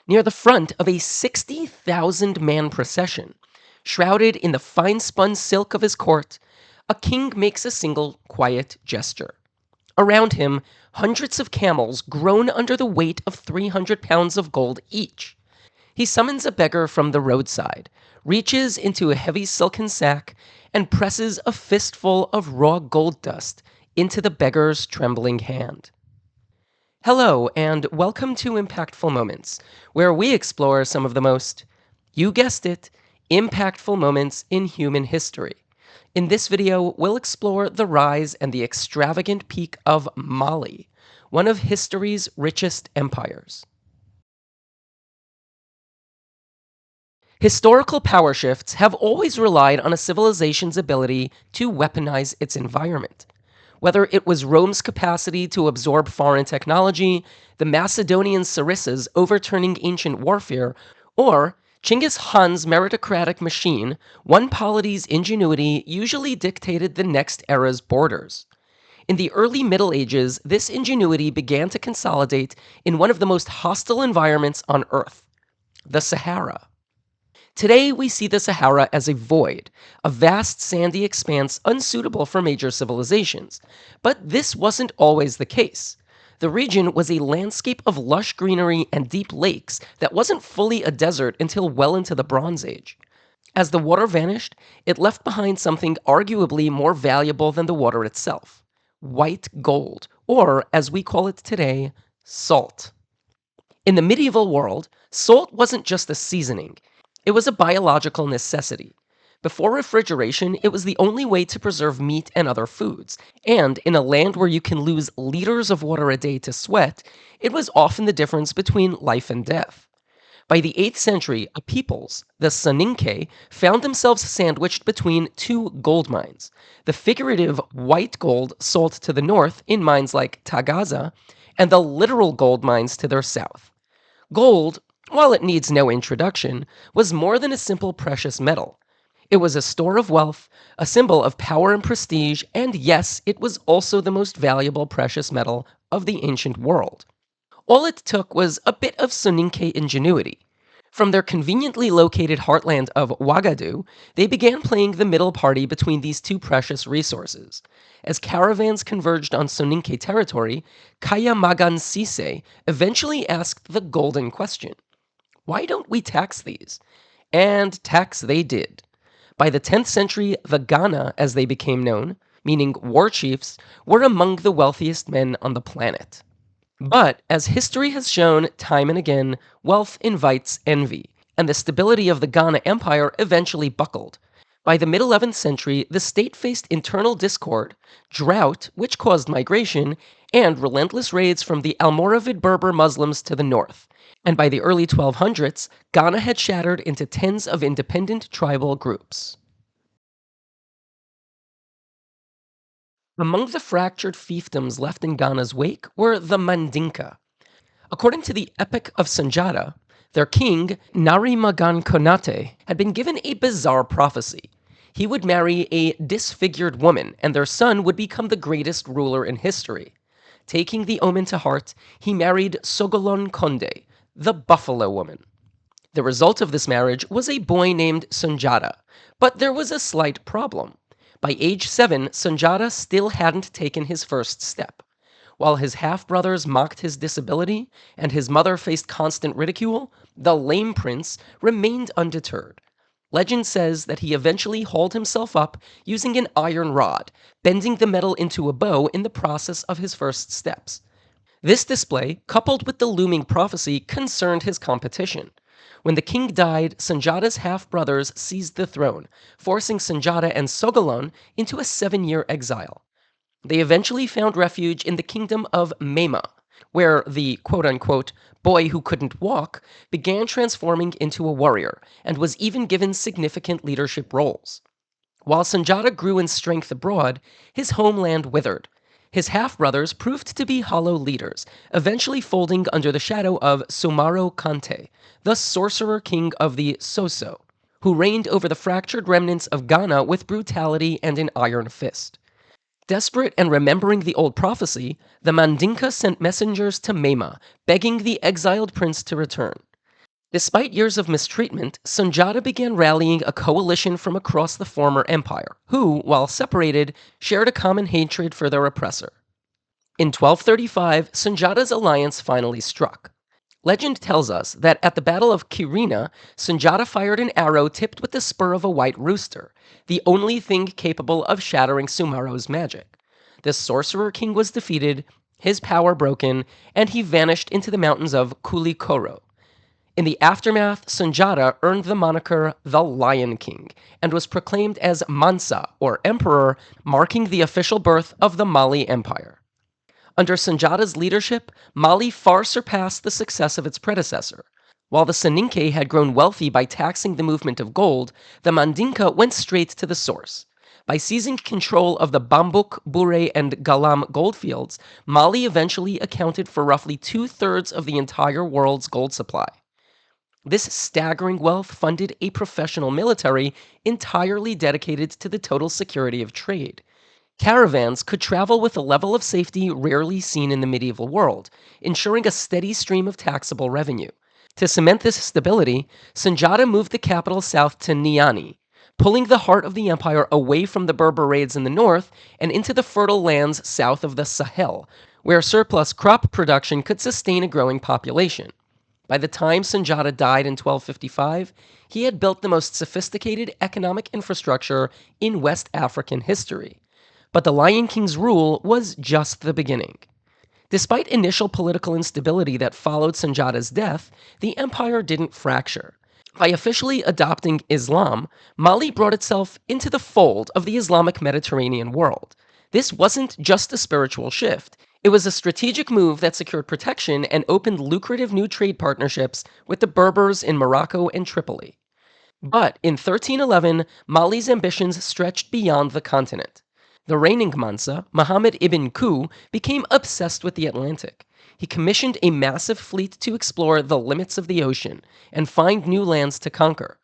near the front of a 60,000-man procession. Shrouded in the fine-spun silk of his court, a king makes a single quiet gesture. Around him, hundreds of camels groan under the weight of 300 pounds of gold each. He summons a beggar from the roadside, reaches into a heavy silken sack, and presses a fistful of raw gold dust into the beggar's trembling hand. Hello, and welcome to Impactful Moments, where we explore some of the most, you guessed it, impactful moments in human history. In this video, we'll explore the rise and the extravagant peak of Mali, one of history's richest empires. Historical power shifts have always relied on a civilization's ability to weaponize its environment. Whether it was Rome's capacity to absorb foreign technology, the Macedonian sarissas overturning ancient warfare, or Genghis Khan's meritocratic machine, one polity's ingenuity usually dictated the next era's borders. In the early Middle Ages, this ingenuity began to consolidate in one of the most hostile environments on Earth, the Sahara. Today, we see the Sahara as a void, a vast sandy expanse unsuitable for major civilizations. But this wasn't always the case. The region was a landscape of lush greenery and deep lakes that wasn't fully a desert until well into the Bronze Age. As the water vanished, it left behind something arguably more valuable than the water itself: white gold, or as we call it today, salt. In the medieval world, salt wasn't just a seasoning. It was a biological necessity. Before refrigeration, it was the only way to preserve meat and other foods. And in a land where you can lose liters of water a day to sweat, it was often the difference between life and death. By the 8th century, a peoples, the Soninke, found themselves sandwiched between two gold mines: the figurative white gold salt to the north in mines like Tagaza, and the literal gold mines to their south. Gold, while it needs no introduction, was more than a simple precious metal. It was a store of wealth, a symbol of power and prestige, and yes, it was also the most valuable precious metal of the ancient world. All it took was a bit of Soninke ingenuity. From their conveniently located heartland of Ouagadougou, they began playing the middle party between these two precious resources. As caravans converged on Soninke territory, Kaya Magan Sise eventually asked the golden question: why don't we tax these? And tax they did. By the 10th century, the Ghana, as they became known, meaning war chiefs, were among the wealthiest men on the planet. But, as history has shown time and again, wealth invites envy, and the stability of the Ghana Empire eventually buckled. By the mid-11th century, the state faced internal discord, drought, which caused migration, and relentless raids from the Almoravid Berber Muslims to the north. And by the early 1200s, Ghana had shattered into tens of independent tribal groups. Among the fractured fiefdoms left in Ghana's wake were the Mandinka. According to the Epic of Sanjata, their king, Nari Magan Konate, had been given a bizarre prophecy. He would marry a disfigured woman, and their son would become the greatest ruler in history. Taking the omen to heart, he married Sogolon Konde, the Buffalo Woman. The result of this marriage was a boy named Sunjata, but there was a slight problem. By age 7, Sunjata still hadn't taken his first step. While his half-brothers mocked his disability, and his mother faced constant ridicule, the lame prince remained undeterred. Legend says that he eventually hauled himself up using an iron rod, bending the metal into a bow in the process of his first steps. This display, coupled with the looming prophecy, concerned his competition. When the king died, Sunjata's half-brothers seized the throne, forcing Sunjata and Sogolon into a 7-year exile. They eventually found refuge in the kingdom of Mema, where the quote-unquote boy who couldn't walk began transforming into a warrior, and was even given significant leadership roles. While Sunjata grew in strength abroad, his homeland withered. His half-brothers proved to be hollow leaders, eventually folding under the shadow of Sumaro Kante, the sorcerer king of the Soso, who reigned over the fractured remnants of Ghana with brutality and an iron fist. Desperate and remembering the old prophecy, the Mandinka sent messengers to Mema, begging the exiled prince to return. Despite years of mistreatment, Sunjata began rallying a coalition from across the former empire, who, while separated, shared a common hatred for their oppressor. In 1235, Sunjata's alliance finally struck. Legend tells us that at the Battle of Kirina, Sunjata fired an arrow tipped with the spur of a white rooster, the only thing capable of shattering Sumaro's magic. The sorcerer king was defeated, his power broken, and he vanished into the mountains of Kulikoro. In the aftermath, Sunjata earned the moniker the Lion King and was proclaimed as Mansa, or emperor, marking the official birth of the Mali Empire. Under Sunjata's leadership, Mali far surpassed the success of its predecessor. While the Soninke had grown wealthy by taxing the movement of gold, the Mandinka went straight to the source. By seizing control of the Bambouk, Bure, and Galam goldfields, Mali eventually accounted for roughly two-thirds of the entire world's gold supply. This staggering wealth funded a professional military entirely dedicated to the total security of trade. Caravans could travel with a level of safety rarely seen in the medieval world, ensuring a steady stream of taxable revenue. To cement this stability, Sunjata moved the capital south to Niani, pulling the heart of the empire away from the Berber raids in the north and into the fertile lands south of the Sahel, where surplus crop production could sustain a growing population. By the time Sunjata died in 1255, he had built the most sophisticated economic infrastructure in West African history. But the Lion King's rule was just the beginning. Despite initial political instability that followed Sunjata's death, the empire didn't fracture. By officially adopting Islam, Mali brought itself into the fold of the Islamic Mediterranean world. This wasn't just a spiritual shift, it was a strategic move that secured protection and opened lucrative new trade partnerships with the Berbers in Morocco and Tripoli. But in 1311, Mali's ambitions stretched beyond the continent. The reigning Mansa, Muhammad ibn Ku, became obsessed with the Atlantic. He commissioned a massive fleet to explore the limits of the ocean and find new lands to conquer.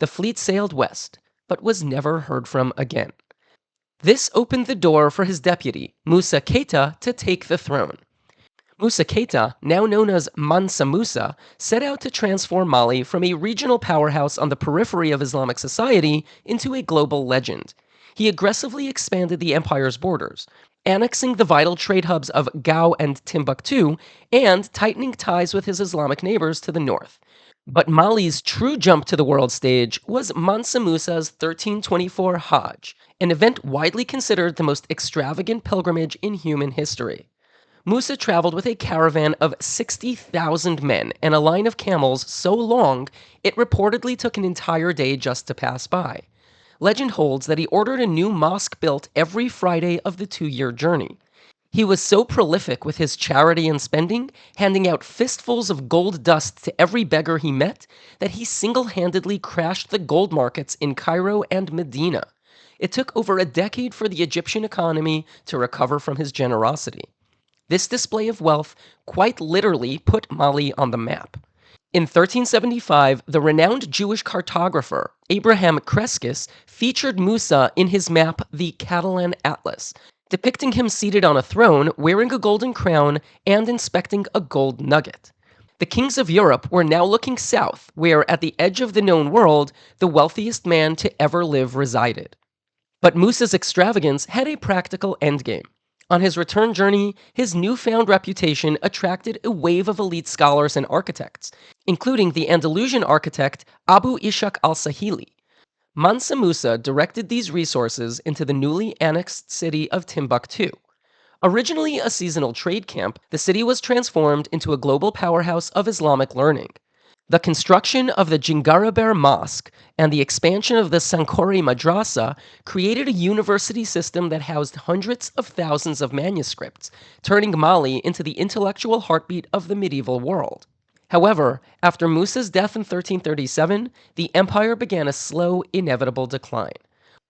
The fleet sailed west, but was never heard from again. This opened the door for his deputy, Musa Keita, to take the throne. Musa Keita, now known as Mansa Musa, set out to transform Mali from a regional powerhouse on the periphery of Islamic society into a global legend. He aggressively expanded the empire's borders, annexing the vital trade hubs of Gao and Timbuktu, and tightening ties with his Islamic neighbors to the north. But Mali's true jump to the world stage was Mansa Musa's 1324 Hajj, an event widely considered the most extravagant pilgrimage in human history. Musa traveled with a caravan of 60,000 men and a line of camels so long it reportedly took an entire day just to pass by. Legend holds that he ordered a new mosque built every Friday of the 2-year journey. He was so prolific with his charity and spending, handing out fistfuls of gold dust to every beggar he met, that he single-handedly crashed the gold markets in Cairo and Medina. It took over a decade for the Egyptian economy to recover from his generosity. This display of wealth quite literally put Mali on the map. In 1375, the renowned Jewish cartographer Abraham Crescus featured Musa in his map, the Catalan Atlas, depicting him seated on a throne, wearing a golden crown, and inspecting a gold nugget. The kings of Europe were now looking south, where, at the edge of the known world, the wealthiest man to ever live resided. But Musa's extravagance had a practical endgame. On his return journey, his newfound reputation attracted a wave of elite scholars and architects, including the Andalusian architect Abu Ishaq al-Sahili. Mansa Musa directed these resources into the newly annexed city of Timbuktu. Originally a seasonal trade camp, the city was transformed into a global powerhouse of Islamic learning. The construction of the Jingaraber Mosque and the expansion of the Sankore Madrasa created a university system that housed hundreds of thousands of manuscripts, turning Mali into the intellectual heartbeat of the medieval world. However, after Musa's death in 1337, the empire began a slow, inevitable decline.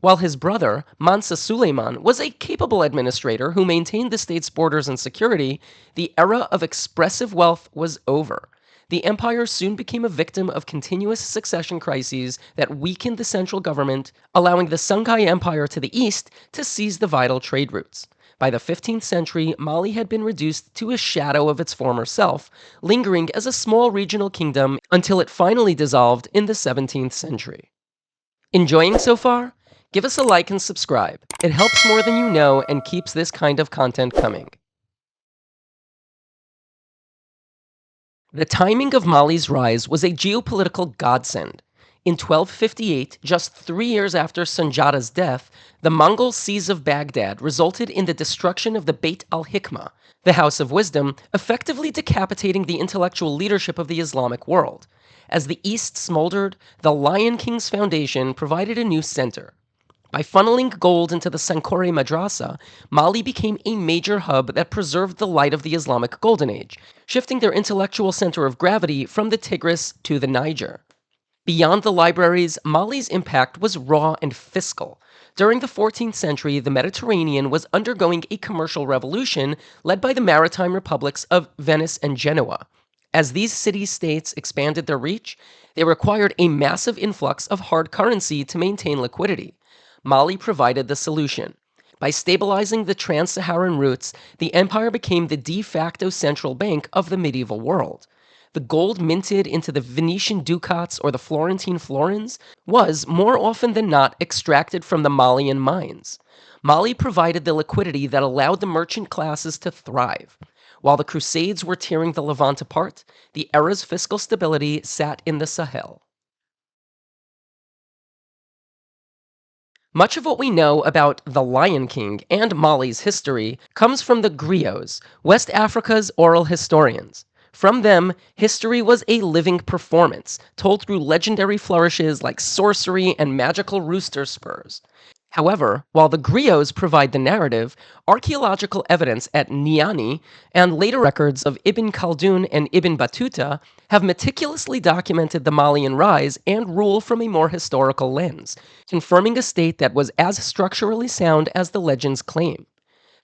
While his brother, Mansa Suleiman, was a capable administrator who maintained the state's borders and security, the era of expressive wealth was over. The empire soon became a victim of continuous succession crises that weakened the central government, allowing the Songhai Empire to the east to seize the vital trade routes. By the 15th century, Mali had been reduced to a shadow of its former self, lingering as a small regional kingdom until it finally dissolved in the 17th century. Enjoying so far? Give us a like and subscribe. It helps more than you know and keeps this kind of content coming. The timing of Mali's rise was a geopolitical godsend. In 1258, just 3 years after Sanjata's death, the Mongol siege of Baghdad resulted in the destruction of the Beit al-Hikmah, the House of Wisdom, effectively decapitating the intellectual leadership of the Islamic world. As the East smoldered, the Lion King's foundation provided a new center. By funneling gold into the Sankore Madrasa, Mali became a major hub that preserved the light of the Islamic Golden Age, shifting their intellectual center of gravity from the Tigris to the Niger. Beyond the libraries, Mali's impact was raw and fiscal. During the 14th century, the Mediterranean was undergoing a commercial revolution led by the maritime republics of Venice and Genoa. As these city-states expanded their reach, they required a massive influx of hard currency to maintain liquidity. Mali provided the solution. By stabilizing the trans-Saharan routes, the empire became the de facto central bank of the medieval world. The gold minted into the Venetian ducats or the Florentine florins was, more often than not, extracted from the Malian mines. Mali provided the liquidity that allowed the merchant classes to thrive. While the Crusades were tearing the Levant apart, the era's fiscal stability sat in the Sahel. Much of what we know about the Lion King and Mali's history comes from the griots, West Africa's oral historians. From them, history was a living performance, told through legendary flourishes like sorcery and magical rooster spurs. However, while the griots provide the narrative, archaeological evidence at Niani and later records of Ibn Khaldun and Ibn Battuta have meticulously documented the Malian rise and rule from a more historical lens, confirming a state that was as structurally sound as the legends claim.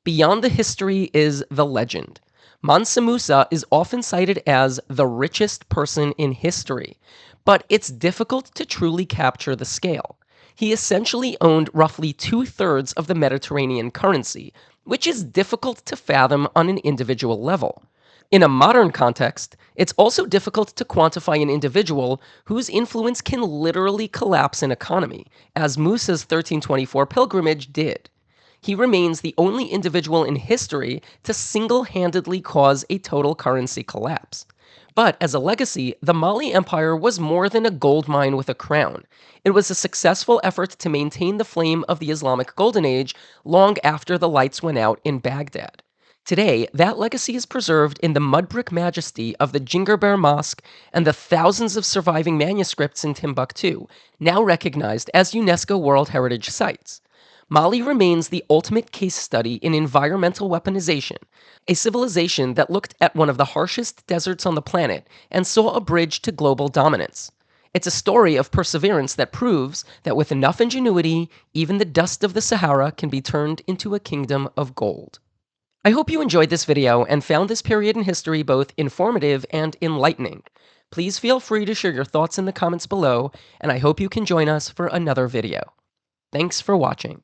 Beyond the history is the legend. Mansa Musa is often cited as the richest person in history, but it's difficult to truly capture the scale. He essentially owned roughly 2/3 of the Mediterranean currency, which is difficult to fathom on an individual level. In a modern context, it's also difficult to quantify an individual whose influence can literally collapse an economy, as Musa's 1324 pilgrimage did. He remains the only individual in history to single-handedly cause a total currency collapse. But as a legacy, the Mali Empire was more than a gold mine with a crown. It was a successful effort to maintain the flame of the Islamic Golden Age long after the lights went out in Baghdad. Today, that legacy is preserved in the mud-brick majesty of the Jingerber Mosque and the thousands of surviving manuscripts in Timbuktu, now recognized as UNESCO World Heritage Sites. Mali remains the ultimate case study in environmental weaponization, a civilization that looked at one of the harshest deserts on the planet and saw a bridge to global dominance. It's a story of perseverance that proves that with enough ingenuity, even the dust of the Sahara can be turned into a kingdom of gold. I hope you enjoyed this video and found this period in history both informative and enlightening. Please feel free to share your thoughts in the comments below, and I hope you can join us for another video. Thanks for watching.